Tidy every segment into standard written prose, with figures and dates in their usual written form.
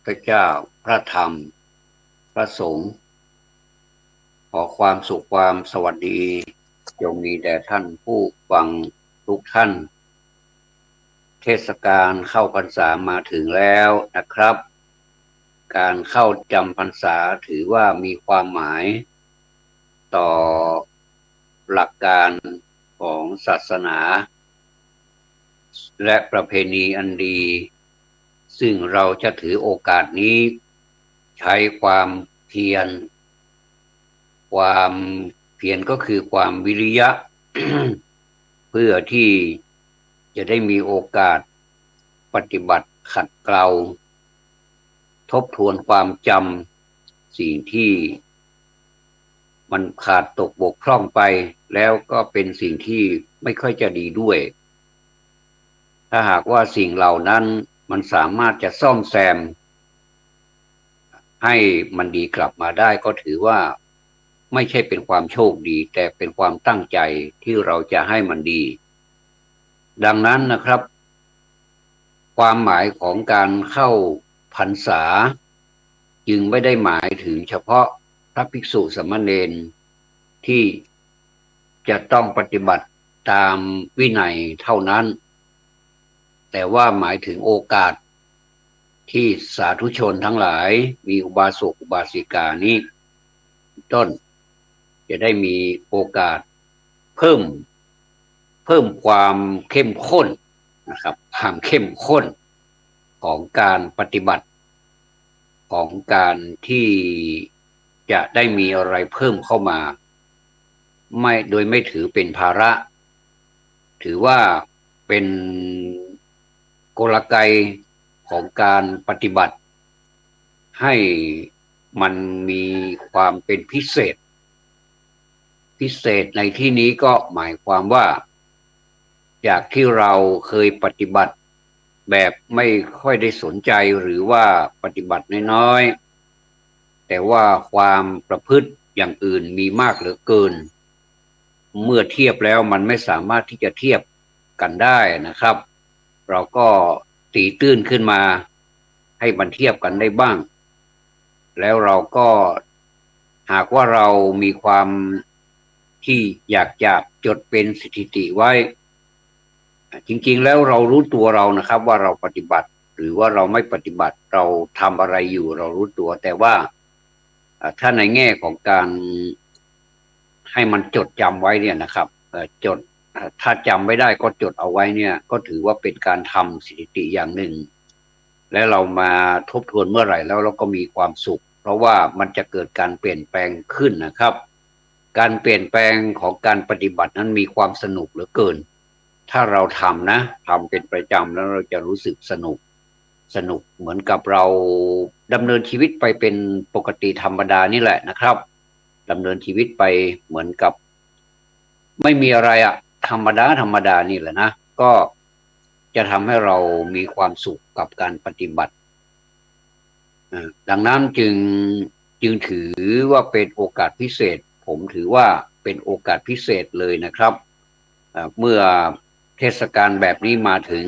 ระเจ้าพระธรรมพระสงฆ์ขอความสุขความสวัสดีจงมีแด่ท่านผู้ฟังทุกท่านเทศกาลเข้าพรรษามาถึงแล้วนะครับการเข้าจำพรรษาถือว่ามีความหมายต่อหลักการของศาสนาและประเพณีอันดีซึ่งเราจะถือโอกาสนี้ใช้ความเพียรความเพียรก็คือความวิริยะ เพื่อที่จะได้มีโอกาสปฏิบัติขัดเกลาทบทวนความจำสิ่งที่มันขาดตกบกพร่องไปแล้วก็เป็นสิ่งที่ไม่ค่อยจะดีด้วยถ้าหากว่าสิ่งเหล่านั้นมันสามารถจะซ่อมแซมให้มันดีกลับมาได้ก็ถือว่าไม่ใช่เป็นความโชคดีแต่เป็นความตั้งใจที่เราจะให้มันดีดังนั้นนะครับความหมายของการเข้าพรรษาจึงไม่ได้หมายถึงเฉพาะพระภิกษุสามเณรที่จะต้องปฏิบัติตามวินัยเท่านั้นแต่ว่าหมายถึงโอกาสที่สาธุชนทั้งหลายมีอุบาสกอุบาสิกานี้ต้นจะได้มีโอกาสเพิ่มความเข้มข้นนะครับความเข้มข้นของการปฏิบัติของการที่จะได้มีอะไรเพิ่มเข้ามาโดยไม่ถือเป็นภาระถือว่าเป็นกลไกของการปฏิบัติให้มันมีความเป็นพิเศษในที่นี้ก็หมายความว่าจากที่เราเคยปฏิบัติแบบไม่ค่อยได้สนใจหรือว่าปฏิบัติน้อยๆแต่ว่าความประพฤติอย่างอื่นมีมากเหลือเกินเมื่อเทียบแล้วมันไม่สามารถที่จะเทียบกันได้นะครับเราก็ตีตื้นขึ้นมาให้มันเทียบกันได้บ้างแล้วเราก็หากว่าเรามีความที่อยากจะจดเป็นสถิติไว้จริงๆแล้วเรารู้ตัวเรานะครับว่าเราปฏิบัติหรือว่าเราไม่ปฏิบัติเราทำอะไรอยู่เรารู้ตัวแต่ว่าถ้าในแง่ของการให้มันจดจำไว้เนี่ยนะครับจดถ้าจำไม่ได้ก็จดเอาไว้เนี่ยก็ถือว่าเป็นการทำสถิติอย่างหนึ่งและเรามาทบทวนเมื่อไหร่แล้วเราก็มีความสุขเพราะว่ามันจะเกิดการเปลี่ยนแปลงขึ้นนะครับการเปลี่ยนแปลงของการปฏิบัตินั้นมีความสนุกเหลือเกินถ้าเราทำเป็นประจำแล้วเราจะรู้สึกสนุกเหมือนกับเราดำเนินชีวิตไปเป็นปกติธรรมดานี่แหละนะครับดำเนินชีวิตไปเหมือนกับไม่มีอะไรธรรมดานี่แหละนะก็จะทำให้เรามีความสุขกับการปฏิบัติดังนั้นจึงถือว่าเป็นโอกาสพิเศษผมถือว่าเป็นโอกาสพิเศษเลยนะครับเมื่อเทศกาลแบบนี้มาถึง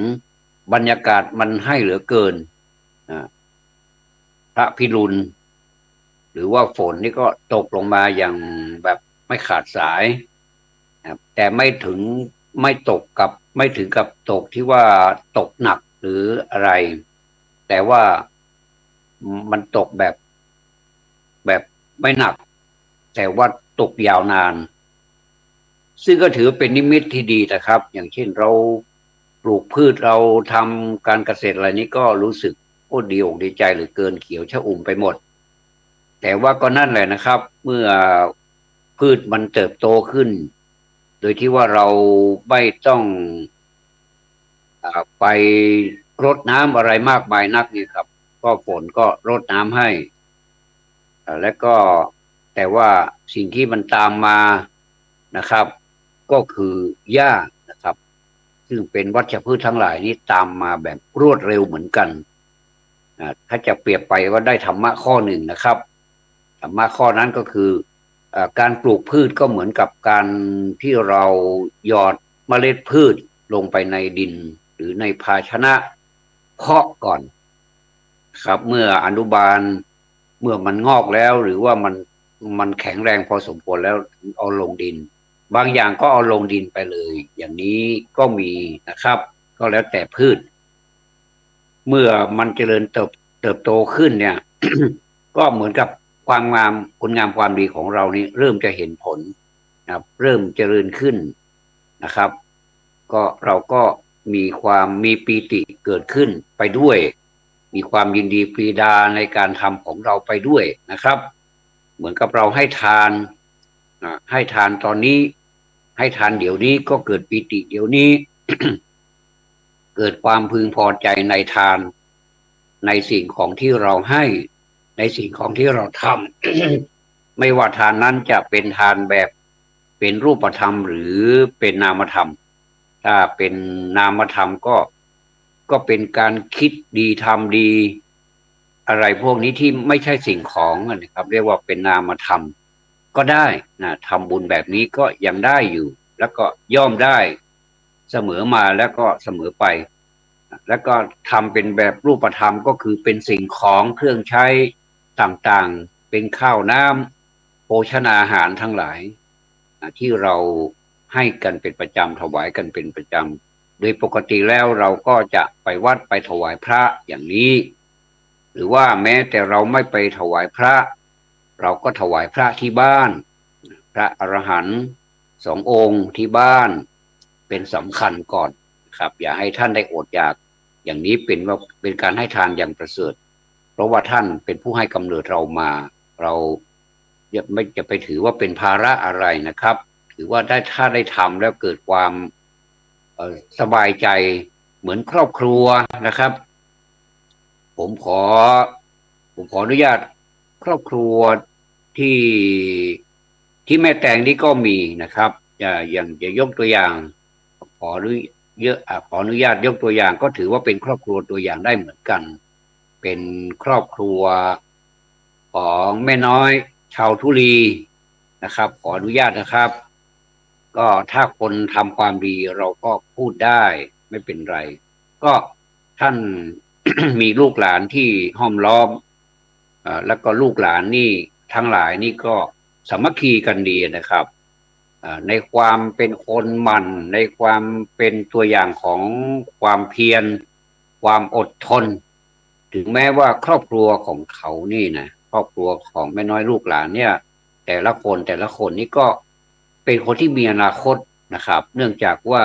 บรรยากาศมันให้เหลือเกินพระพิรุณหรือว่าฝนนี่ก็ตกลงมาอย่างแบบไม่ขาดสายแต่ไม่ถึงไม่ถึงกับตกที่ว่าตกหนักหรืออะไรแต่ว่ามันตกแบบไม่หนักแต่ว่าตกยาวนานซึ่งก็ถือเป็นนิมิตที่ดีนะครับอย่างเช่นเราปลูกพืชเราทำการเกษตรอะไรนี้ก็รู้สึกดีอกดีใจเหลือเกินเขียวชอุ่มไปหมดแต่ว่าก็นั่นแหละนะครับเมื่อพืชมันเติบโตขึ้นโดยที่ว่าเราไม่ต้องไปรดน้ำอะไรมากมายนักนี่ครับก็ฝนก็รดน้ำให้และก็แต่ว่าสิ่งที่มันตามมานะครับก็คือหญ้านะครับซึ่งเป็นวัชพืชทั้งหลายนี้ตามมาแบบรวดเร็วเหมือนกันถ้าจะเปรียบไปว่าได้ธรรมะข้อหนึ่งนะครับธรรมะข้อนั้นก็คือการปลูกพืชก็เหมือนกับการที่เราหยอดเมล็ดพืชลงไปในดินหรือในภาชนะเพาะก่อน ครับเมื่ออนุบาลเมื่อมันงอกแล้วหรือว่ามันแข็งแรงพอสมควรแล้วเอาลงดินบางอย่างก็เอาลงดินไปเลยอย่างนี้ก็มีนะครับก็แล้วแต่พืชเมื่อมันเจริญเติบโตขึ้นเนี่ย ก็เหมือนกับความงามคุณงามความดีของเรานี่เริ่มจะเห็นผลนะครับเริ่มเจริญขึ้นนะครับก็เราก็มีปีติเกิดขึ้นไปด้วยมีความยินดีปรีดาในการทำของเราไปด้วยนะครับเหมือนกับเราให้ทานให้ทานตอนนี้ให้ทานเดี๋ยวนี้ก็เกิดปีติเดี๋ยวนี้ เกิดความพึงพอใจในทานในสิ่งของที่เราให้ในสิ่งของที่เราทำ ไม่ว่าทานนั้นจะเป็นทานแบบเป็นรูปธรรมหรือเป็นนามธรรมถ้าเป็นนามธรรมก็เป็นการคิดดีทำดีอะไรพวกนี้ที่ไม่ใช่สิ่งของนะครับเรียกว่าเป็นนามธรรมก็ได้นะทำบุญแบบนี้ก็ยังได้อยู่แล้วก็ย่อมได้เสมอมาแล้วก็เสมอไปแล้วก็ทำเป็นแบบรูปธรรมก็คือเป็นสิ่งของเครื่องใช้ต่างๆเป็นข้าวน้ำโภชนาอาหารทั้งหลายที่เราให้กันเป็นประจำถวายกันเป็นประจำโดยปกติแล้วเราก็จะไปวัดไปถวายพระอย่างนี้หรือว่าแม้แต่เราไม่ไปถวายพระเราก็ถวายพระที่บ้านพระอรหันต์2 องค์ที่บ้านเป็นสำคัญก่อนครับอย่าให้ท่านได้อดอยากอย่างนี้เป็นการให้ทานอย่างประเสริฐเพราะว่าท่านเป็นผู้ให้กำเนิดเรามาเราไม่จะไปถือว่าเป็นภาระอะไรนะครับถือว่าถ้าได้ทำแล้วเกิดความสบายใจเหมือนครอบครัวนะครับผมขอผมขออนุญาตครอบครัวที่แม่แตงนี่ก็มีนะครับอย่างจะยกตัวอย่างขออนุขออนุญาตยกตัวอย่างก็ถือว่าเป็นครอบครัวตัวอย่างได้เหมือนกันเป็นครอบครัวของแม่น้อยชาวทุลีนะครับขออนุญาตนะครับก็ถ้าคนทำความดีเราก็พูดได้ไม่เป็นไรก็ท่าน มีลูกหลานที่ห้อมล้อมแล้วก็ลูกหลานนี่ทั้งหลายนี่ก็สามัคคีกันดีนะครับในความเป็นคนหมั่นในความเป็นตัวอย่างของความเพียรความอดทนถึงแม้ว่าครอบครัวของเขานี่นะครอบครัวของแม่น้อยลูกหลานเนี่ยแต่ละคนนี่ก็เป็นคนที่มีอนาคตนะครับเนื่องจากว่า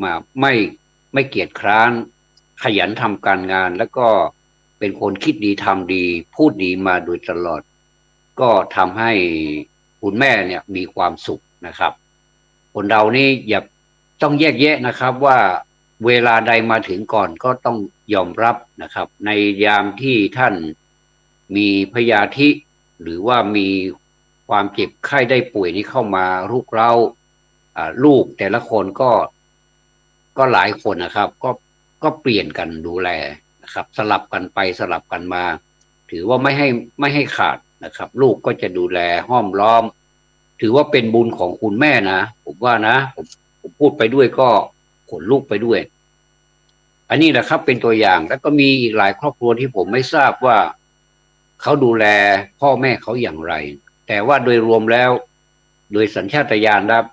มาไม่เกียจคร้านขยันทำการงานแล้วก็เป็นคนคิดดีทำดีพูดดีมาโดยตลอดก็ทำให้คุณแม่เนี่ยมีความสุขนะครับคนเรานี่อย่าต้องแยกแยะนะครับว่าเวลาใดมาถึงก่อนก็ต้องยอมรับนะครับในยามที่ท่านมีพยาธิหรือว่ามีความเจ็บไข้ได้ป่วยนี้เข้ามารุกเร้าลูกแต่ละคนก็หลายคนนะครับก็เปลี่ยนกันดูแลนะครับสลับกันไปสลับกันมาถือว่าไม่ให้ขาดนะครับลูกก็จะดูแลห้อมล้อมถือว่าเป็นบุญของคุณแม่นะผมว่านะผมพูดไปด้วยก็ขนลุกไปด้วยอันนี้แหละครับเป็นตัวอย่างแล้วก็มีอีกหลายครอบครัวที่ผมไม่ทราบว่าเขาดูแลพ่อแม่เขาอย่างไรแต่ว่าโดยรวมแล้วโดยสัญชาตญาณครับ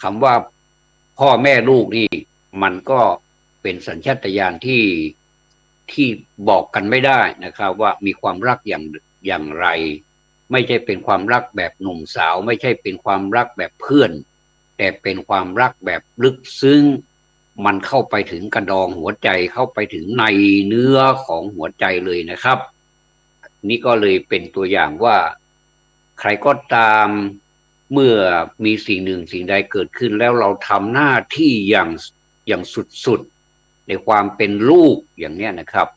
คำว่าพ่อแม่ลูกนี่มันก็เป็นสัญชาตญาณที่บอกกันไม่ได้นะครับว่ามีความรักอย่างไรไม่ใช่เป็นความรักแบบหนุ่มสาวไม่ใช่เป็นความรักแบบเพื่อนแต่เป็นความรักแบบลึกซึ้งมันเข้าไปถึงกระดองหัวใจเข้าไปถึงในเนื้อของหัวใจเลยนะครับนี่ก็เลยเป็นตัวอย่างว่าใครก็ตามเมื่อมีสิ่งหนึ่งสิ่งใดเกิดขึ้นแล้วเราทำหน้าที่อย่างสุดๆในความเป็นลูกอย่างเนี้ยนะครับ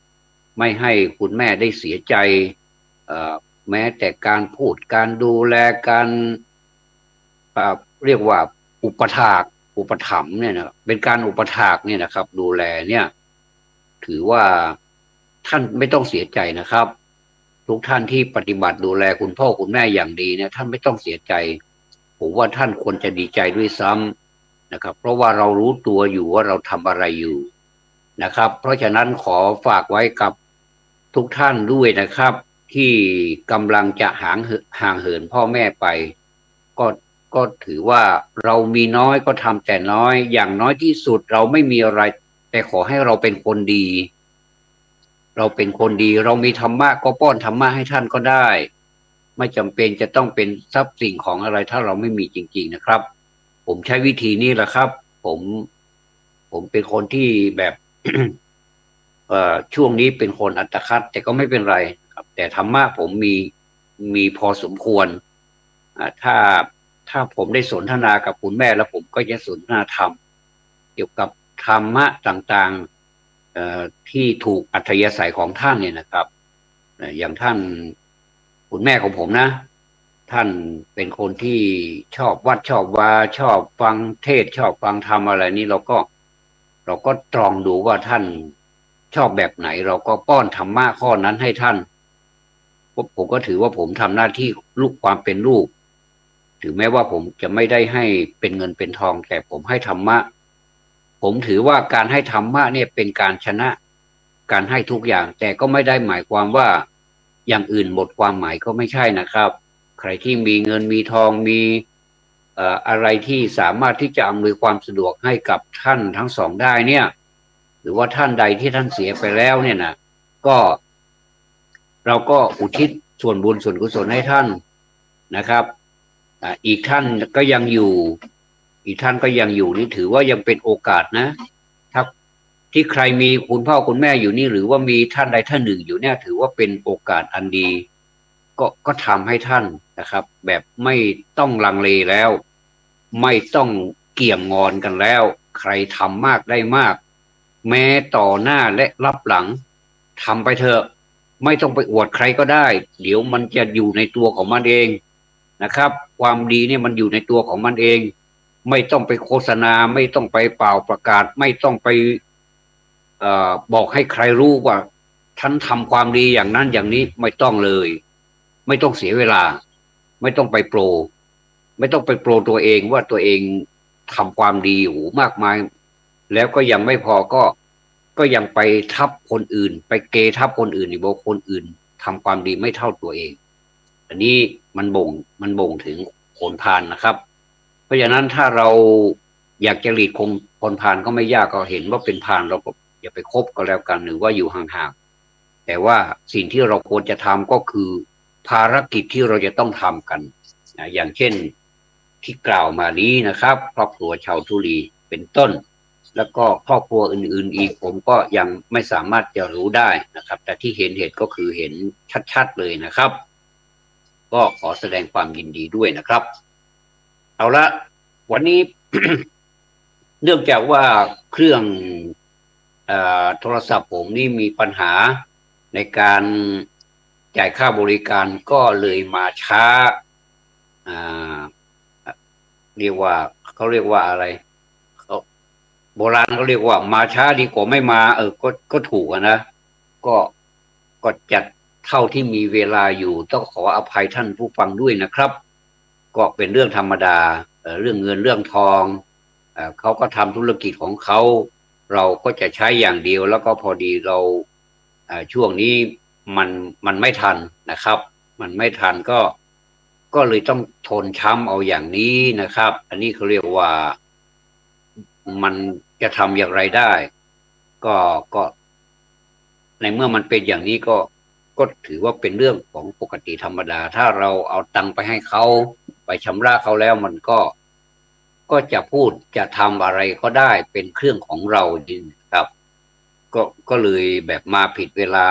ไม่ให้คุณแม่ได้เสียใจแม้แต่การพูดการดูแลการเรียกว่าอุปถัมภ์เนี่ยนะเป็นการอุปถากเนี่ยนะครับดูแลเนี่ยถือว่าท่านไม่ต้องเสียใจนะครับทุกท่านที่ปฏิบัติดูแลคุณพ่อคุณแม่อย่างดีเนี่ยท่านไม่ต้องเสียใจผมว่าท่านควรจะดีใจด้วยซ้ำนะครับเพราะว่าเรารู้ตัวอยู่ว่าเราทำอะไรอยู่นะครับเพราะฉะนั้นขอฝากไว้กับ ทุกท่านด้วยนะครับที่กำลังจะห่างเหินพ่อแม่ไปก็ก็ถือว่าเรามีน้อยก็ทำแต่น้อยอย่างน้อยที่สุดเราไม่มีอะไรแต่ขอให้เราเป็นคนดีเราเป็นคนดีเรามีธรรมะก็ป้อนธรรมะให้ท่านก็ได้ไม่จำเป็นจะต้องเป็นทรัพย์สิ่งของอะไรถ้าเราไม่มีจริงๆนะครับผมใช้วิธีนี้แหละครับผมผมเป็นคนที่แบบ ช่วงนี้เป็นคนอัตคัดแต่ก็ไม่เป็นไรครับแต่ธรรมะผมมีพอสมควรถ้าผมได้สนทนากับคุณแม่แล้วผมก็จะสนทนาธรรมเกี่ยวกับธรรมะต่างๆที่ถูกอัธยาศัยของท่านเนี่ยนะครับอย่างท่านคุณแม่ของผมนะท่านเป็นคนที่ชอบวัดชอบวาชอบฟังเทศชอบฟังธรรมอะไรนี่เราก็ตรองดูว่าท่านชอบแบบไหนเราก็ป้อนธรรมะข้อนั้นให้ท่านผมก็ถือว่าผมทำหน้าที่ลูกความเป็นลูกถึงแม้ว่าผมจะไม่ได้ให้เป็นเงินเป็นทองแต่ผมให้ธรรมะผมถือว่าการให้ธรรมะเนี่ยเป็นการชนะการให้ทุกอย่างแต่ก็ไม่ได้หมายความว่าอย่างอื่นหมดความหมายก็ไม่ใช่นะครับใครที่มีเงินมีทองมีอะไรที่สามารถที่จะอำนวยความสะดวกให้กับท่านทั้งสองได้เนี่ยหรือว่าท่านใดที่ท่านเสียไปแล้วเนี่ยนะก็เราก็อุทิศส่วนบุญส่วนกุศลให้ท่านนะครับอีกท่านก็ยังอยู่อีกท่านก็ยังอยู่นี่ถือว่ายังเป็นโอกาสนะถ้าที่ใครมีคุณพ่อคุณแม่อยู่นี่หรือว่ามีท่านใดท่านหนึ่งอยู่เนี่ยถือว่าเป็นโอกาสอันดีก็ทำให้ท่านนะครับแบบไม่ต้องลังเลแล้วไม่ต้องเกี่ยงงอนกันแล้วใครทำมากได้มากแม้ต่อหน้าและรับหลังทำไปเถอะไม่ต้องไปอวดใครก็ได้เดี๋ยวมันจะอยู่ในตัวของมันเองนะครับความดีเนี่ยมันอยู่ในตัวของมันเองไม่ต้องไปโฆษณาไม่ต้องไปเป่าประกาศไม่ต้องไปบอกให้ใครรู้ว่าฉันทำความดีอย่างนั้นอย่างนี้ไม่ต้องเลยไม่ต้องเสียเวลาไม่ต้องไปโปรไม่ต้องไปโปรตัวเองว่าตัวเองทำความดีโอ้มากมายแล้วก็ยังไม่พอก็ยังไปทับคนอื่นไปเกทับคนอื่นอีกบอกคนอื่นทำความดีไม่เท่าตัวเองอันนี้มันบ่งถึงโผลพานนะครับเพราะฉะนั้นถ้าเราอยากจะหลีกคนพานก็ไม่ยากก็เห็นว่าเป็นพานเราก็อย่าไปคบก็แล้วกันหรือว่าอยู่ห่างๆแต่ว่าสิ่งที่เราควรจะทำก็คือภารกิจที่เราจะต้องทำกันอย่างเช่นที่กล่าวมานี้นะครับครอบครัวชาวทุลีเป็นต้นแล้วก็ครอบครัวอื่นๆอีกผมก็ยังไม่สามารถจะรู้ได้นะครับแต่ที่เห็นเหตุก็คือเห็นชัดๆเลยนะครับก็ขอแสดงความยินดีด้วยนะครับเอาละวันนี้ เนื่องจากว่าเครื่องโทรศัพท์ผมนี่มีปัญหาในการจ่ายค่าบริการก็เลยมาช้าอ่าเรียกว่าเขาเรียกว่าอะไรเขาโบราณเขาเรียกว่ามาช้าดีกว่าไม่มาก็ถูกนะก็ก็จัดเท่าที่มีเวลาอยู่ต้องขออภัยท่านผู้ฟังด้วยนะครับก็เป็นเรื่องธรรมดาเรื่องเงินเรื่องทองเขาก็ทำธุรกิจของเขาเราก็จะใช้อย่างเดียวแล้วก็พอดีเราช่วงนี้มันมันไม่ทันนะครับมันไม่ทันก็เลยต้องทนช้ำเอาอย่างนี้นะครับอันนี้เขาเรียกว่ามันจะทำอย่างไรได้ก็ก็ในเมื่อมันเป็นอย่างนี้ก็ถือว่าเป็นเรื่องของปกติธรรมดาถ้าเราเอาตังค์ไปให้เขาไปชำระเขาแล้วมันก็จะพูดจะทำอะไรก็ได้เป็นเครื่องของเราจริงครับก็เลยแบบมาผิดเวลา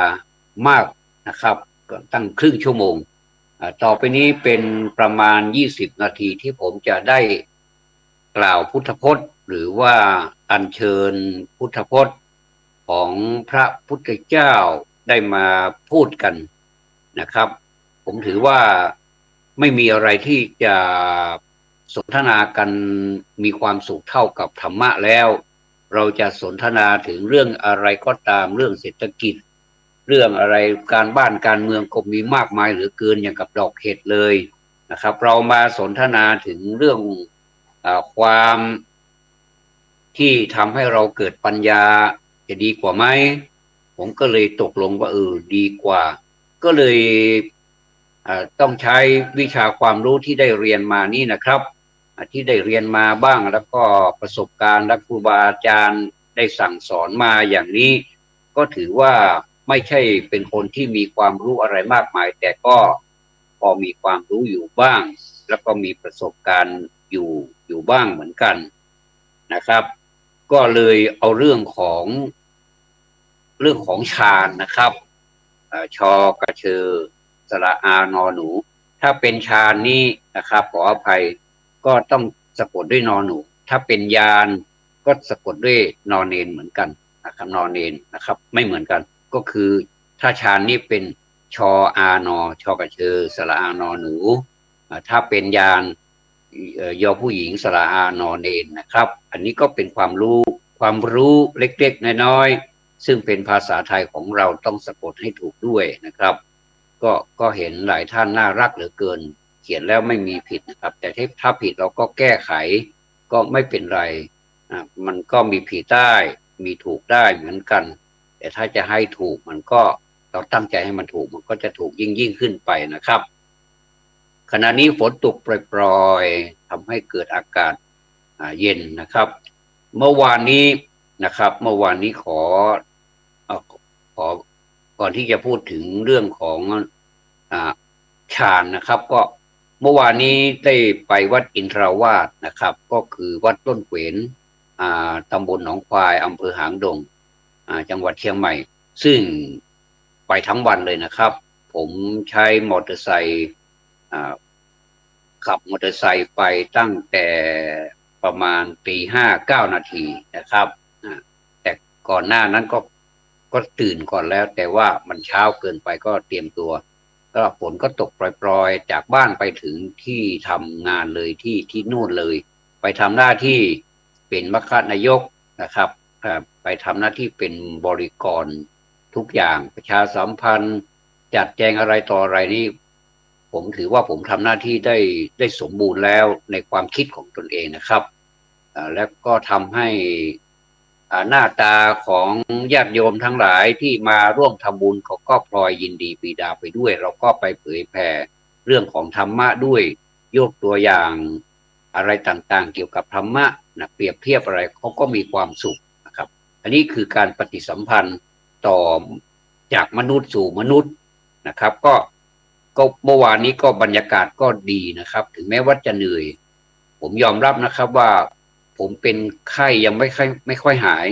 มากนะครับก็ตั้งครึ่งชั่วโมงต่อไปนี้เป็นประมาณ20 นาทีที่ผมจะได้กล่าวพุทธพจน์หรือว่าอัญเชิญพุทธพจน์ของพระพุทธเจ้าได้มาพูดกันนะครับผมถือว่าไม่มีอะไรที่จะสนทนากันมีความสุขเท่ากับธรรมะแล้วเราจะสนทนาถึงเรื่องอะไรก็ตามเรื่องเศรษฐกิจเรื่องอะไรการบ้านการเมืองก็มีมากมายเหลือเกินอย่างกับดอกเห็ดเลยนะครับเรามาสนทนาถึงเรื่องความที่ทำให้เราเกิดปัญญาจะดีกว่าไหมผ ผมก็เลยตกลงว่าดีกว่าก็เลยต้องใช้วิชาความรู้ที่ได้เรียนมานี่นะครับที่ได้เรียนมาบ้างแล้วก็ประสบการณ์และครูบาอาจารย์ได้สั่งสอนมาอย่างนี้ก็ถือว่าไม่ใช่เป็นคนที่มีความรู้อะไรมากมายแต่ก็พอมีความรู้อยู่บ้างแล้วก็มีประสบการณ์อยู่บ้างเหมือนกันนะครับก็เลยเอาเรื่องของฌานนะครับชอกระเชอสระอานอหนูถ้าเป็นฌานนี่นะครับขออภัยก็ต้องสะกดด้วยนอหนูถ้าเป็นญาณก็สะกดด้วยนอเนนเหมือนกันนะครับนอเนนนะครับไม่เหมือนกันก็คือถ้าฌานนี่เป็นชออานอชอกระเชอสระอานอหนูถ้าเป็นญาณยอผู้หญิงสระอานอเนนนะครับอันนี้ก็เป็นความรู้เล็กๆน้อยๆซึ่งเป็นภาษาไทยของเราต้องสะกดให้ถูกด้วยนะครับก็เห็นหลายท่านน่ารักเหลือเกินเขียนแล้วไม่มีผิดนะครับแต่ถ้าผิดเราก็แก้ไขก็ไม่เป็นไรมันก็มีผิดได้มีถูกได้เหมือนกันแต่ถ้าจะให้ถูกมันก็เราตั้งใจให้มันถูกมันก็จะถูกยิ่งขึ้นไปนะครับขณะนี้ฝนตกปรอยๆทำให้เกิดอากาศเย็นนะครับเมื่อวานนี้นะครับเมื่อวานนี้ขอก่อนที่จะพูดถึงเรื่องของฌานนะครับก็เมื่อวานนี้ได้ไปวัดอินทราวาสนะครับก็คือวัดต้นเขวนตำบลหนองควายอำเภอหางดงจังหวัดเชียงใหม่ซึ่งไปทั้งวันเลยนะครับผมใช้มอเตอร์ไซค์ขับมอเตอร์ไซค์ไปตั้งแต่ประมาณตี 5 9 นาทีนะครับแต่ก่อนหน้านั้นก็ตื่นก่อนแล้วแต่ว่ามันเช้าเกินไปก็เตรียมตัวก็ฝนก็ตกปรอยๆจากบ้านไปถึงที่ทำงานเลยที่นู่นเลยไปทำหน้าที่เป็นมัคคานายกนะครับไปทำหน้าที่เป็นบริกรทุกอย่างประชาสัมพันธ์จัดแจงอะไรต่ออะไรนี่ผมถือว่าผมทำหน้าที่ได้สมบูรณ์แล้วในความคิดของตนเองนะครับแล้วก็ทำให้หน้าตาของญาติโยมทั้งหลายที่มาร่วมทำบุญเขาก็พลอยยินดีปรีดาไปด้วยเราก็ไปเผยแผ่เรื่องของธรรมะด้วยยกตัวอย่างอะไรต่างๆเกี่ยวกับธรรมะนะเปรียบเทียบอะไรเขาก็มีความสุขนะครับอันนี้คือการปฏิสัมพันธ์ต่อจากมนุษย์สู่มนุษย์นะครับก็เมื่อวานนี้ก็บรรยากาศก็ดีนะครับถึงแม้ว่าจะเหนื่อยผมยอมรับนะครับว่าผมเป็นไข้ยังไม่ค่อยหาย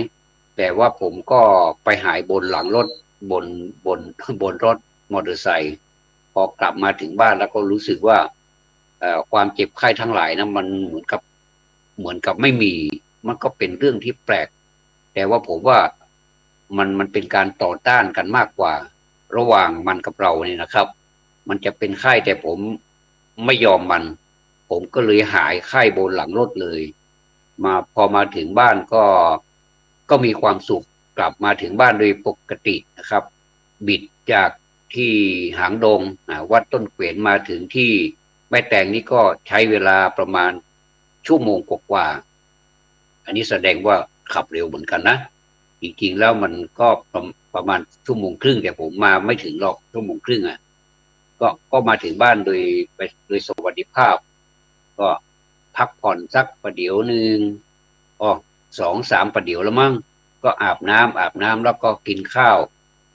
แต่ว่าผมก็ไปหายบนหลังรถบนบนบนรถมอเตอร์ไซค์พอกลับมาถึงบ้านแล้วก็รู้สึกว่าความเจ็บไข้ทั้งหลายนะมันเหมือนกับไม่มีมันก็เป็นเรื่องที่แปลกแต่ว่าผมว่ามันเป็นการต่อต้านกันมากกว่าระหว่างมันกับเราเนี่ยนะครับมันจะเป็นไข้แต่ผมไม่ยอมผมก็เลยหายไข้บนหลังรถเลยพอมาถึงบ้านก็มีความสุขกลับมาถึงบ้านโดยปกตินะครับบิดจากที่หางดงวัดต้นเขวนมาถึงที่แม่แตงนี่ก็ใช้เวลาประมาณชั่วโมงกว่าอันนี้แสดงว่าขับเร็วเหมือนกันนะจริงๆแล้วมันก็ประมาณชั่วโมงครึ่งแต่ผมมาไม่ถึงหรอกชั่วโมงครึ่งก็มาถึงบ้านโดยสวัสดิภาพก็พักผ่อนสักประเดี๋ยวหนึ่ง2-3ประเดี๋ยวแล้วมั้งก็อาบน้ำแล้วก็กินข้าว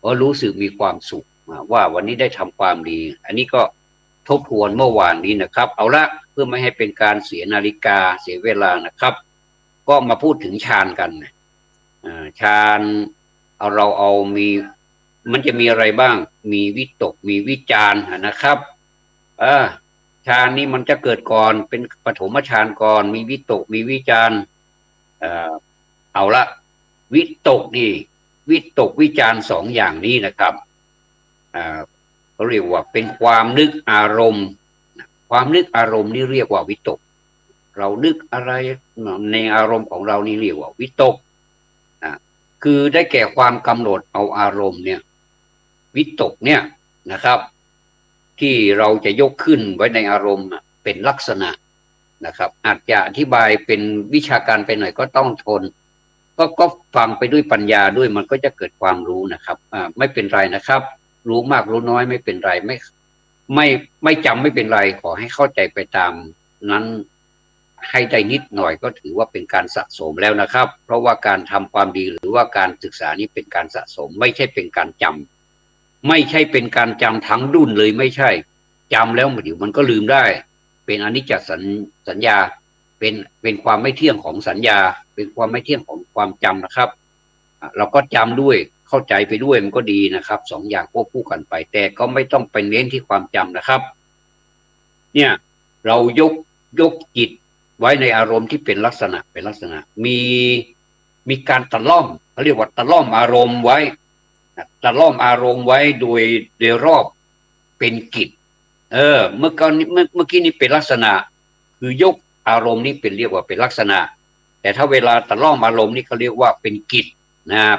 ก็รู้สึกมีความสุขว่าวันนี้ได้ทำความดีอันนี้ก็ทบทวนเมื่อวานนี้นะครับเอาละเพื่อไม่ให้เป็นการเสียนาฬิกาเสียเวลานะครับก็มาพูดถึงฌานกันฌานเรามันจะมีอะไรบ้างมีวิตกมีวิจารณ์นะครับฌานนี้มันจะเกิดก่อนเป็นปฐมฌานก่อนมีวิตกมีวิจารณ์เอาละวิตกนี่วิตกวิจารณ์สองอย่างนี้นะครับเขาเรียกว่าเป็นความนึกอารมณ์ความนึกอารมณ์นี่เรียกว่าวิตกเรานึกอะไรในอารมณ์ของเรานี่เรียกว่าวิตกคือได้แก่ความกำหนดเอาอารมณ์เนี่ยวิตกเนี่ยนะครับที่เราจะยกขึ้นไว้ในอารมณ์เป็นลักษณะนะครับอาจจะอธิบายเป็นวิชาการไปหน่อยก็ต้องทน ก็ฟังไปด้วยปัญญาด้วยมันก็จะเกิดความรู้นะครับไม่เป็นไรนะครับรู้มากรู้น้อยไม่เป็นไรไม่ไม่จำไม่เป็นไรขอให้เข้าใจไปตามนั้นให้ได้นิดหน่อยก็ถือว่าเป็นการสะสมแล้วนะครับเพราะว่าการทำความดีหรือว่าการศึกษานี้เป็นการสะสมไม่ใช่เป็นการจำไม่ใช่เป็นการจำทั้งดุนเลยไม่ใช่จำแล้วเดี๋ยวมันก็ลืมได้เป็นอนิจจสัญญาเป็นความไม่เที่ยงของสัญญาเป็นความไม่เที่ยงของความจำนะครับเราก็จำด้วยเข้าใจไปด้วยมันก็ดีนะครับสองอย่างควบคู่กันไปแต่ก็ไม่ต้องไปเน้นที่ความจำนะครับเนี่ยเรายกจิตไว้ในอารมณ์ที่เป็นลักษณะมีการตะล่อมเขาเรียกว่าตะล่อมอารมณ์ไว้ตะล่อมอารมณ์ไว้โดยรอบเป็นกิจเมื่อกี้นี้เป็นลักษณะคือยกอารมณ์นี้เป็นเรียกว่าเป็นลักษณะแต่ถ้าเวลาตะล่อมอารมณ์นี่เขาเรียกว่าเป็นกิจ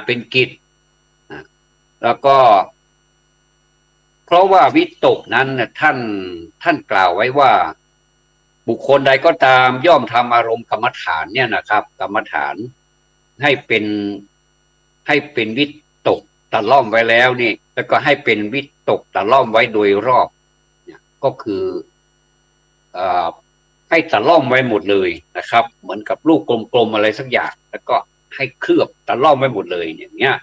เป็นกิจแล้วก็เพราะว่าวิตกนั้นท่านกล่าวไว้ว่าบุคคลใดก็ตามย่อมทำอารมณ์กรรมฐานเนี่ยนะครับกรรมฐานให้เป็นวิตกตะล่อมไว้แล้วนี่แล้วก็ให้เป็นวิตกตะล่อมไว้โดยรอบเนี่ยก็คือให้ตะล่อมไว้หมดเลยนะครับเหมือนกับลูกกลมๆอะไรสักอย่างแล้วก็ให้เคลือบตะล่อมไว้หมดเลยอย่างเงี้ย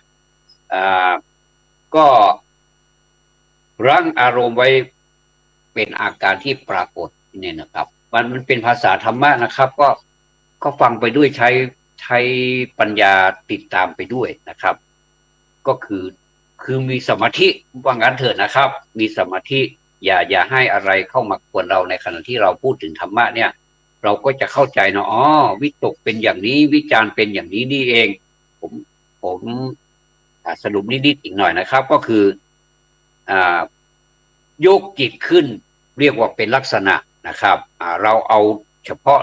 ก็รั้งอารมณ์ไว้เป็นอาการที่ปรากฏเนี่ยนะครับมันเป็นภาษาธรรมะนะครับก็ฟังไปด้วยใช้ปัญญาติดตามไปด้วยนะครับก็คือมีสมาธิว่างั้นเถอะนะครับมีสมาธิอย่าให้อะไรเข้ามากวนเราในขณะที่เราพูดถึงธรรมะเนี่ยเราก็จะเข้าใจเนาะอ๋อวิตกเป็นอย่างนี้วิจารเป็นอย่างนี้นี่เองผมสรุปนิดๆอีกหน่อยนะครับก็คือโยกจิตขึ้นเรียกว่าเป็นลักษณะนะครับเราเอาเฉพาะ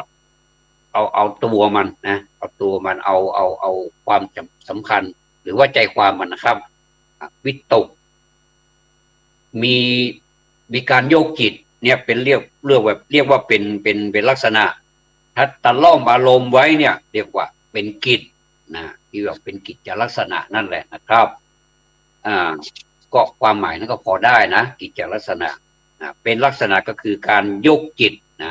เอาตัวมันนะเอาตัวมันเอาความสำคัญหรือว่าใจความมันนะครับวิตกมีการโยกจิตเนี่ยเป็นเรียกว่าเป็นลักษณะถ้าตะล่อมอารมณ์ไว้เนี่ยเรียกว่าเป็นกิจนะที่ว่าเป็นกิจลักษณะนั่นแหละนะครับก็ความหมายนั้นก็พอได้นะกิจลักษณะเป็นลักษณะก็คือการยกจิตนะ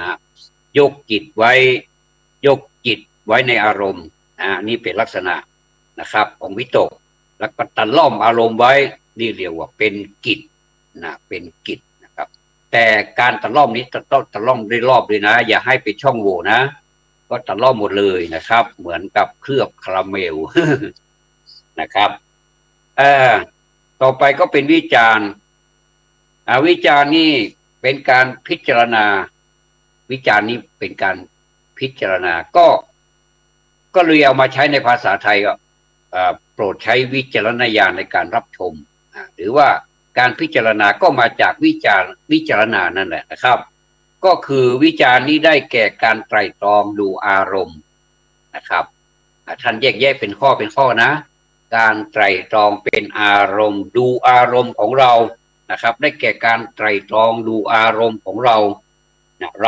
ยกจิตไว้ในอารมณ์นี่เป็นลักษณะนะครับของวิตกแล้วก็ตะล่อมอารมณ์ไว้นี่เรียกว่าเป็นกิจนะเป็นกิจนะครับแต่การตะล่อมนี้ต้องตะล่อมได้รอบเลยนะอย่าให้เป็นช่องโหว่นะก็ตะล่อมหมดเลยนะครับเหมือนกับเคลือบคาราเมลนะครับต่อไปก็เป็นวิจารณ์วิจารณ์นี่เป็นการพิจารณาวิจารณ์นี้เป็นการพิจารณาก็เลยเอามาใช้ในภาษาไทยก็โปรดใช้วิจารณญาณในการรับชมหรือว่าการพิจารณาก็มาจากวิจารณานั่นแหละนะครับก็คือวิจารณ์นี้ได้แก่การไตร่ตรองดูอารมณ์นะครับท่านแยกเป็นข้อนะการไตร่ตรองเป็นอารมณ์ดูอารมณ์ของเรานะครับได้แก่การไตร่ตรองดูอารมณ์ของเราเร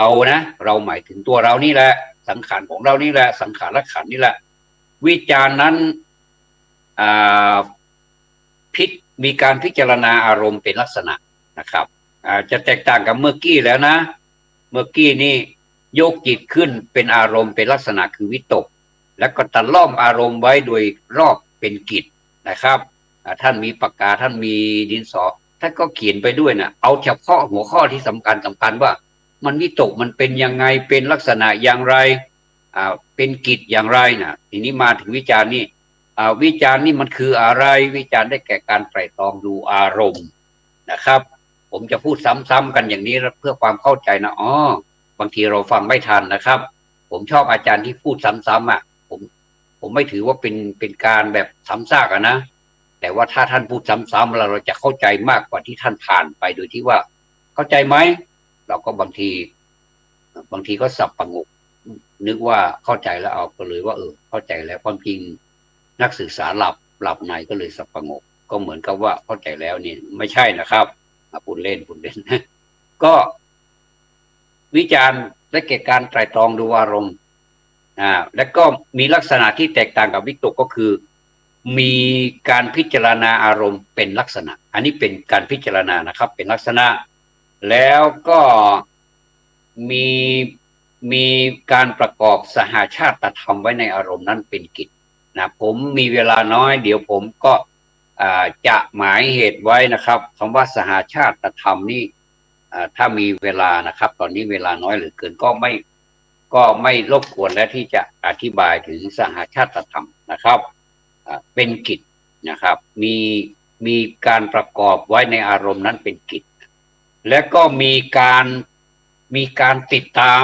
าหมายถึงตัวเรานี่แหละสังขารของเรานี่แหละสังขารขันธ์นี่แหละวิจารณ์นั้นมีการพิจารณาอารมณ์เป็นลักษณะนะครับจะแตกต่างกับเมื่อกี้แล้วนะเมื่อกี้นี่ยกจิตขึ้นเป็นอารมณ์เป็นลักษณะคือวิตกแล้วก็ตะล่อมอารมณ์ไว้โดยรอบเป็นกิจนะครับท่านมีปากกาท่านมีดินสอท่านก็เขียนไปด้วยนะเอาเฉพาะหัวข้อที่สำคัญว่ามันวิตกมันเป็นยังไงเป็นลักษณะอย่างไรเป็นกิจอย่างไรนะทีนี้มาถึงวิจารณ์นี่วิจารณ์นี่มันคืออะไรวิจารณ์ได้แก่การไตร่ตรองดูอารมณ์นะครับผมจะพูดซ้ำๆกันอย่างนี้เพื่อความเข้าใจนะบางทีเราฟังไม่ทันนะครับผมชอบอาจารย์ที่พูดซ้ำๆผมไม่ถือว่าเป็นการแบบซ้ำซากนะแต่ว่าถ้าท่านพูดซ้ำๆเราจะเข้าใจมากกว่าที่ท่านผ่านไปโดยที่ว่าเข้าใจไหมเราก็บางทีก็สับประงกนึกว่าเข้าใจแล้วเอาก็เลยว่าเข้าใจแล้วความจริงนักศึกษาหลับในก็เลยสับประงกก็เหมือนกับว่าเข้าใจแล้วนี่ไม่ใช่นะครับพูดเล่นก็วิจารณ์และเกิดการไตร่ตรองดูอารมณ์ และก็มีลักษณะที่แตกต่างกับวิตกก็คือ มีการพิจารณาอารมณ์เป็นลักษณะ อันนี้เป็นการพิจารณานะครับเป็นลักษณะแล้วก็มีมีการประกอบสหชาตธรรมไว้ในอารมณ์นั้นเป็นกิจผมมีเวลาน้อยเดี๋ยวผมก็จะหมายเหตุไว้นะครับคำว่าสหชาตธรรมนี่ถ้ามีเวลานะครับตอนนี้เวลาน้อยเหลือเกินก็ไม่รบกวนและที่จะอธิบายถึงสหชาตธรรมนะครับเป็นกิจนะครับมีการประกอบไว้ในอารมณ์นั้นเป็นกิจและก็มีการติดตาม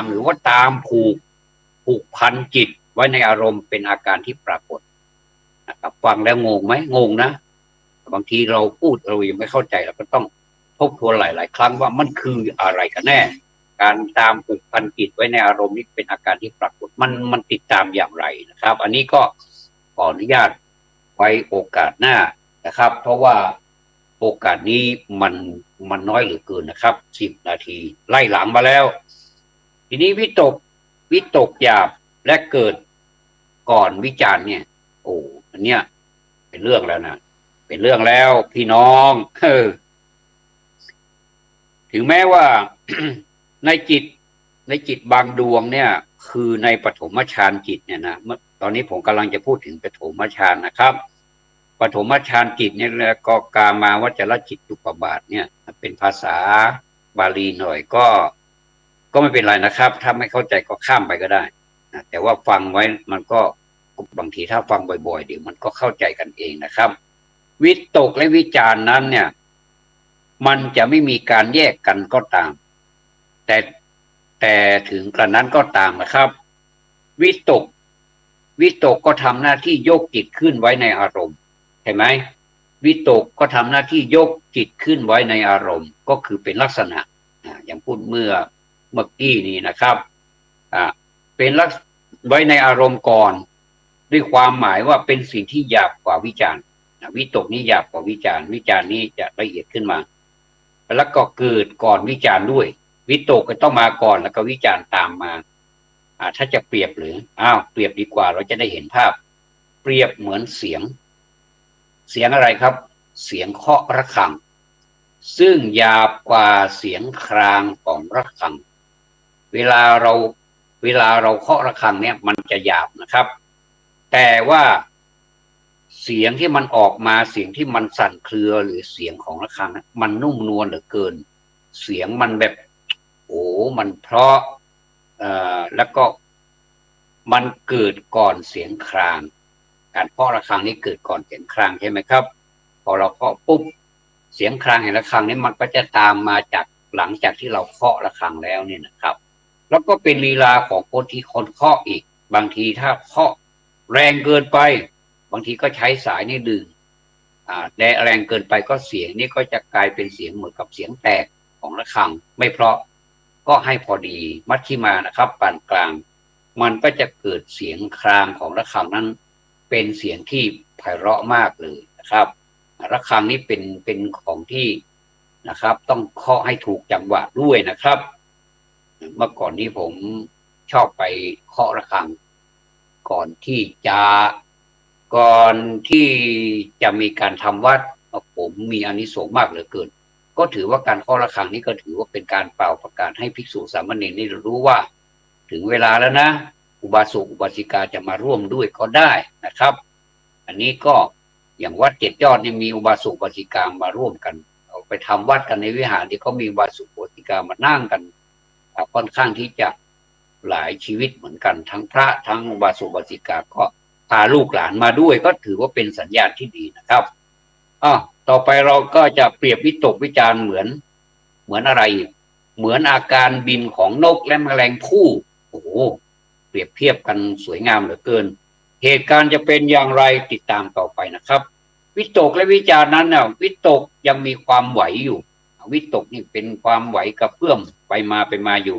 หรือว่าตามผูกพันจิตไว้ในอารมณ์เป็นอาการที่ปรากฏนะครับฟังแล้วงงไหมงงนะบางทีเราพูดเรายังไม่เข้าใจเราก็ต้องทบทวนหลายๆครั้งว่ามันคืออะไรกันแน่การตามผูกพันจิตไว้ในอารมณ์นี้เป็นอาการที่ปรากฏมันติดตามอย่างไรนะครับอันนี้ก็ขออนุญาตไว้โอกาสหน้านะครับเพราะว่าโอกาสนี้มันน้อยเหลือเกินนะครับ10 นาทีไล่หลังมาแล้วทีนี้วิตกหยาบและเกิดก่อนวิจารณ์เนี่ยอันเนี้ยเป็นเรื่องแล้วนะเป็นเรื่องแล้วพี่น้องถึงแม้ว่า ในจิตบางดวงเนี่ยคือในปฐมฌานจิตเนี่ยนะตอนนี้ผมกำลังจะพูดถึงปฐมฌานนะครับปฐมฌานจิตเนี่ยก็กามาวจรจิตตุปบาทเนี่ยเป็นภาษาบาลีหน่อยก็ไม่เป็นไรนะครับถ้าไม่เข้าใจก็ข้ามไปก็ได้นะแต่ว่าฟังไว้มันก็บางทีถ้าฟังบ่อยๆเดี๋ยวมันก็เข้าใจกันเองนะครับวิตกและวิจารณ์นั้นเนี่ยมันจะไม่มีการแยกกันก็ตามแต่ถึงกระนั้นก็ตามนะครับวิตกก็ทำหน้าที่ยกจิตขึ้นไว้ในอารมณ์ใช่ไหมวิตกก็ทำหน้าที่ยกจิตขึ้นไว้ในอารมณ์ก็คือเป็นลักษณะอย่างพูดเมื่อกี้นี้นะครับเป็นลักไว้ในอารมณ์ก่อนด้วยความหมายว่าเป็นสิ่งที่หยาบกว่าวิจารณ์วิตกนี้หยาบกว่าวิจารณ์นี้จะละเอียดขึ้นมาแล้วก็เกิดก่อนวิจารณ์ด้วยวิตกก็ต้องมาก่อนแล้วก็วิจารณ์ตามมาถ้าจะเปรียบหรือเปรียบดีกว่าเราจะได้เห็นภาพเปรียบเหมือนเสียงอะไรครับเสียงเคาะระฆังซึ่งหยาบกว่าเสียงครางของระฆังเวลาเราเคาะระฆังเนี่ยมันจะหยาบนะครับแต่ว่าเสียงที่มันออกมาเสียงที่มันสั่นเครือหรือเสียงของระฆังมันนุ่มนวลเหลือเกินเสียงมันแบบมันเพราะแล้วก็มันเกิดก่อนเสียงครางการเคาะระฆังนี้เกิดก่อนเสียงครางใช่ไหมครับพอเราเคาะปุ๊บเสียงครางแห่งระฆังนี้มันก็จะตามมาจากหลังจากที่เราเคาะระฆังแล้วเนี่ยนะครับแล้วก็เป็นลีลาของคนที่คนเคาะอีกบางทีถ้าเคาะแรงเกินไปบางทีก็ใช้สายนี่ดึงแรงเกินไปก็เสียงนี้ก็จะกลายเป็นเสียงเหมือนกับเสียงแตกของระฆังไม่เพราะก็ให้พอดีมัชฌิมานะครับปานกลางมันก็จะเกิดเสียงครางของระฆังนั้นเป็นเสียงที่ไพเราะมากเลยนะครับระฆังนี้เป็นของที่นะครับต้องเคาะให้ถูกจังหวะด้วยนะครับเมื่อก่อนนี้ผมชอบไปเคาะระฆังก่อนที่จะมีการทำวัดผมมีอานิสงส์มากเหลือเกินก็ถือว่าการเคาะระฆังนี้ก็ถือว่าเป็นการเป่าประกาศให้ภิกษุสามเณรได้รู้ว่าถึงเวลาแล้วนะอุบาสกอุบาสิกาจะมาร่วมด้วยก็ได้นะครับอันนี้ก็อย่างวัดเจ็ดยอดนี่มีอุบาสกอุบาสิกามาร่วมกันเอาไปทำวัดกันในวิหารที่เขามีอุบาสกอุบาสิกามานั่งกันค่อนข้างที่จะหลายชีวิตเหมือนกันทั้งพระทั้งอุบาสกอุบาสิกาก็พาลูกหลานมาด้วยก็ถือว่าเป็นสัญญาณที่ดีนะครับต่อไปเราก็จะเปรียบวิตกวิจารณ์เหมือนอะไรเหมือนอาการบินของนกและแมลงภู่เปรียบเทียบกันสวยงามเหลือเกินเหตุการณ์จะเป็นอย่างไรติดตามต่อไปนะครับวิตกและวิจารณ์นั้นน่ะวิตกยังมีความไหวอยู่วิตกนี่เป็นความไหวกระเพื่อมไปมาอยู่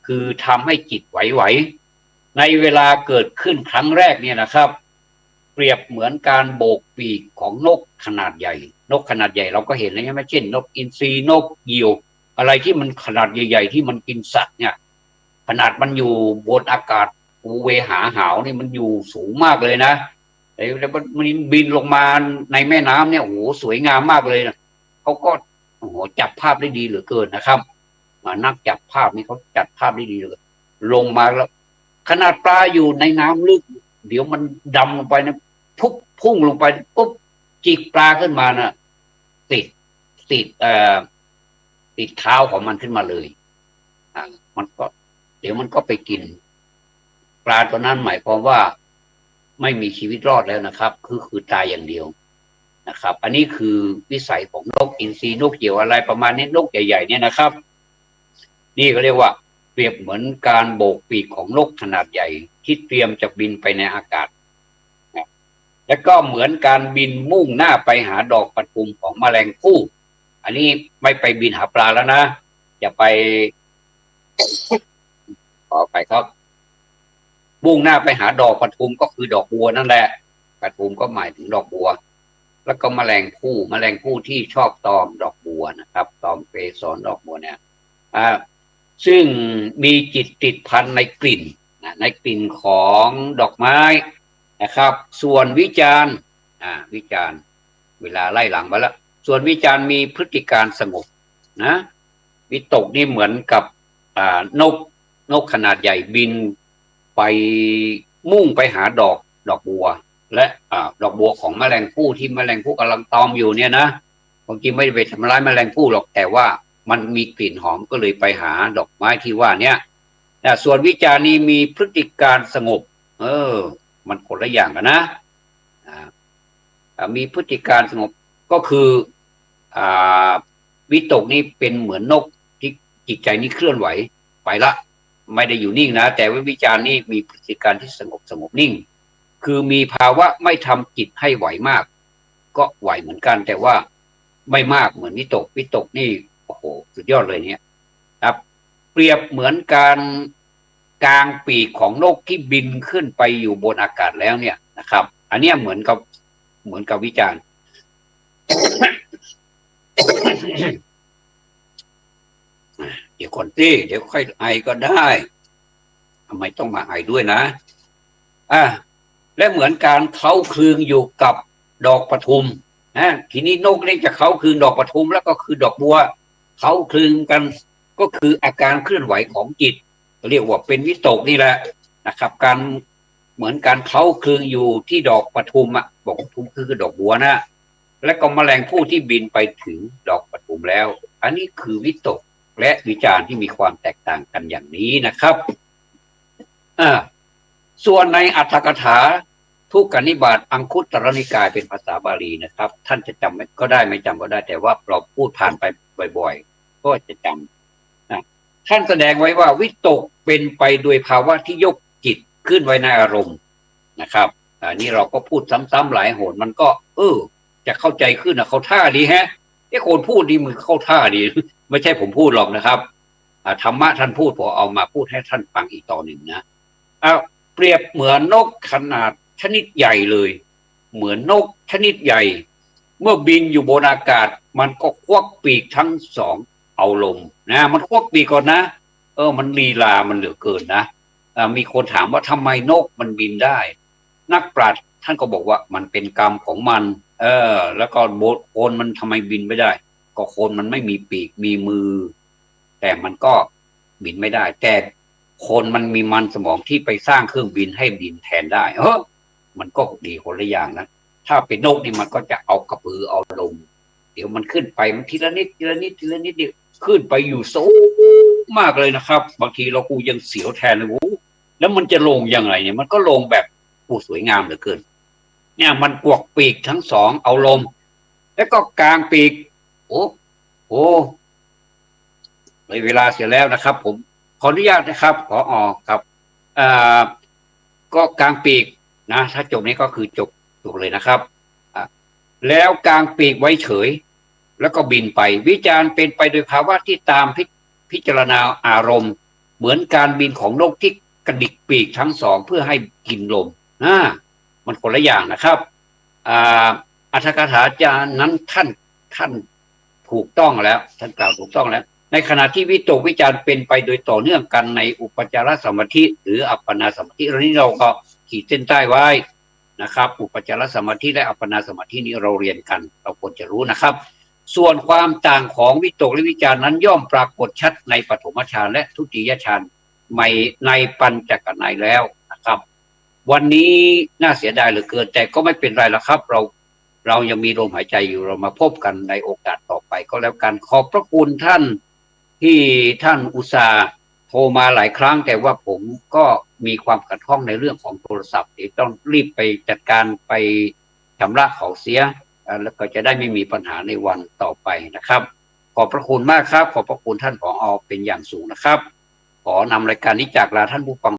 คือทำให้จิตไหวในเวลาเกิดขึ้นครั้งแรกเนี่ยนะครับเปรียบเหมือนการโบกปีกของนกขนาดใหญ่นกขนาดใหญ่เราก็เห็นแล้วใช่ไหมเช่นนกอินทรีนกเหยี่ยวอะไรที่มันขนาดใหญ่ๆที่มันกินสัตว์เนี่ย ขนาดมันอยู่บนอากาศเวหาหาวนี่มันอยู่สูงมากเลยนะแล้วมันบินลงมาในแม่น้ำเนี่ยโอ้โหสวยงามมากเลยนะเขาก็โอ้โหจับภาพได้ดีเหลือเกินนะครับนักจับภาพนี่เขาจัดภาพได้ดีเลยลงมาแล้วขนาดปลาอยู่ในน้ำลึกเดี๋ยวมันดำลงไปนะพุ่งลงไปปุ๊บจิกปลาขึ้นมานะติดติดติดเท้าของมันขึ้นมาเลยมันก็เดี๋ยวมันก็ไปกินปลาตัวนั้นหมายความว่าไม่มีชีวิตรอดแล้วนะครับคือตายอย่างเดียวนะครับ อันนี้คือวิสัยของนกอินทรีนกเหยี่ยวอะไรประมาณนี้นกใหญ่ๆเนี่ยนะครับนี่ก็เรียกว่าเปรียบเหมือนการโบกปีกของนกขนาดใหญ่ที่เตรียมจะบินไปในอากาศและก็เหมือนการบินมุ่งหน้าไปหาดอกปทุมของแมลงภู่อันนี้ไม่ไปบินหาปลาแล้วนะจะไปต่อไปครับมุ่งหน้าไปหาดอกปทุมก็คือดอกบัวนั่นแหละปทุมก็หมายถึงดอกบัวแล้วก็แมลงภู่ที่ชอบตอมดอกบัวนะครับตอมเกสรดอกบัวเนี่ยซึ่งมีจิตติดพันในกลิ่นในกลิ่นของดอกไม้นะครับส่วนวิจารณ์เวลาไล่หลังมาแล้วส่วนวิจารณ์มีพฤติการสงบนะวิตกนี่เหมือนกับนกขนาดใหญ่บินไปมุ่งไปหาดอกบัวและดอกบัวของแมลงภู่ที่แมลงภู่กำลังตอมอยู่เนี่ยนะบางทีไม่ได้ไปทำร้ายแมลงภู่หรอกแต่ว่ามันมีกลิ่นหอมก็เลยไปหาดอกไม้ที่ว่าเนี่ยส่วนวิจารณ์นี้มีพฤติการสงบมันคนละอย่างกันนะมีพฤติการสงบก็คือวิตกนี่เป็นเหมือนนกที่จิตใจนี่เคลื่อนไหวไปละไม่ได้อยู่นิ่งนะแต่ว่าวิจารณ์นี่มีพฤติการที่สงบนิ่งคือมีภาวะไม่ทำจิตให้ไหวมากก็ไหวเหมือนกันแต่ว่าไม่มากเหมือนวิตกนี่โอ้โหสุดยอดเลยเนี่ยครับเปรียบเหมือนการกางปีกของนกที่บินขึ้นไปอยู่บนอากาศแล้วเนี่ยนะครับอันนี้เหมือนกับวิจารณ์ เดี๋ยวคนที่เดี๋ยวค่อยไอก็ได้ทำไมต้องมาไอด้วยนะและเหมือนการเค้าคลึงอยู่กับดอกปทุมทีนี้นกเล่นจะเค้าคลึงดอกปทุมแล้วก็คือดอกบัวเค้าคลึงกันก็คืออาการเคลื่อนไหวของจิตเรียกว่าเป็นวิตกนี่แหละนะครับการเหมือนการเค้าคลึงอยู่ที่ดอกปทุมดอกปทุมคือดอกบัวนะและก็แมลงภู่ที่บินไปถึงดอกปทุมแล้วอันนี้คือวิตกและวิจารณ์ที่มีความแตกต่างกันอย่างนี้นะครับส่วนในอรรถกถาทุกกนิบาตอังคุตรนิกายเป็นภาษาบาลีนะครับท่านจะจำก็ได้ไม่จำก็ได้แต่ว่าเราพูดผ่านไปบ่อยๆก็จะจำท่านแสดงไว้ว่าวิตกเป็นไปโดยภาวะที่ยกจิตขึ้นไว้ในอารมณ์นะครับนี่เราก็พูดซ้ำๆหลายหนมันก็จะเข้าใจขึ้นเขาท่าดีคนพูดดีมือเข้าท่าดีไม่ใช่ผมพูดหรอกนะครับธรรมะท่านพูดผมเอามาพูดให้ท่านฟังอีกต่อหนึ่งนะเปรียบเหมือนนกขนาดชนิดใหญ่เลยเหมือนนกชนิดใหญ่เมื่อบินอยู่บนอากาศมันก็ควักปีกทั้งสองเอาลมนะมันควักปีกก่อนนะมันลีลามันเหลือเกินนะมีคนถามว่าทำไมนกมันบินได้นักปราชญ์ท่านก็บอกว่ามันเป็นกรรมของมันแล้วก็โคนมันทำไมบินไม่ได้ก็โคนมันไม่มีปีกมีมือแต่มันก็บินไม่ได้แต่คนมันมีมันสมองที่ไปสร้างเครื่องบินให้บินแทนได้มันก็ดีคนละอย่างนะถ้าเป็นนกนี่มันก็จะเอากระพือเอาลมเดี๋ยวมันขึ้นไปมันทีละนิดเดียวขึ้นไปอยู่สูงมากเลยนะครับบางทีเรากูยังเสียวแทนเลยแล้วมันจะลงยังไงเนี่ยมันก็ลงแบบสวยงามเหลือเกินเนี่ยมันกวักปีกทั้งสองเอาลมแล้วก็กางปีกโอ้เลยเวลาเสียแล้วนะครับผมขออนุญาตนะครับขอครับก็กางปีกนะถ้าจบนี้ก็คือจบเลยนะครับแล้วกางปีกไว้เฉยแล้วก็บินไปวิจารณ์เป็นไปโดยภาวะที่ตามพิจารณาอารมณ์เหมือนการบินของนกที่กระดิกปีกทั้งสองเพื่อให้กินลมมันคนละอย่างนะครับอรรถกถาจารย์นั้นท่านถูกต้องแล้วท่านกล่าวถูกต้องแล้ว ในขณะที่วิตกวิจารเป็นไปโดยต่อเนื่องกันในอุปจารสมาธิหรืออัปปนาสมาธิอันนี้เราก็ขีดเส้นใต้ไว้นะครับอุปจารสมาธิและอัปปนาสมาธินี้เราเรียนกันเราควรจะรู้นะครับส่วนความต่างของวิตกและวิจารนั้นย่อมปรากฏชัดในปฐมฌานและทุติยฌานในปัญจกนัยแล้วนะครับวันนี้น่าเสียดายเหลือเกินแต่ก็ไม่เป็นไรละครับเรายังมีลมหายใจอยู่เรามาพบกันในโอกาสต่อไปก็แล้วกันขอบพระคุณท่านที่ท่านอุตส่าห์โทรมาหลายครั้งแต่ว่าผมก็มีความขัดข้องในเรื่องของโทรศัพท์ที่ต้องรีบไปจัดการไปชำระเขาเสียแล้วก็จะได้ไม่มีปัญหาในวันต่อไปนะครับขอบพระคุณมากครับขอบพระคุณท่านผอ.เป็นอย่างสูงนะครับขอนำรายการนี้จากลาท่านผู้ฟัง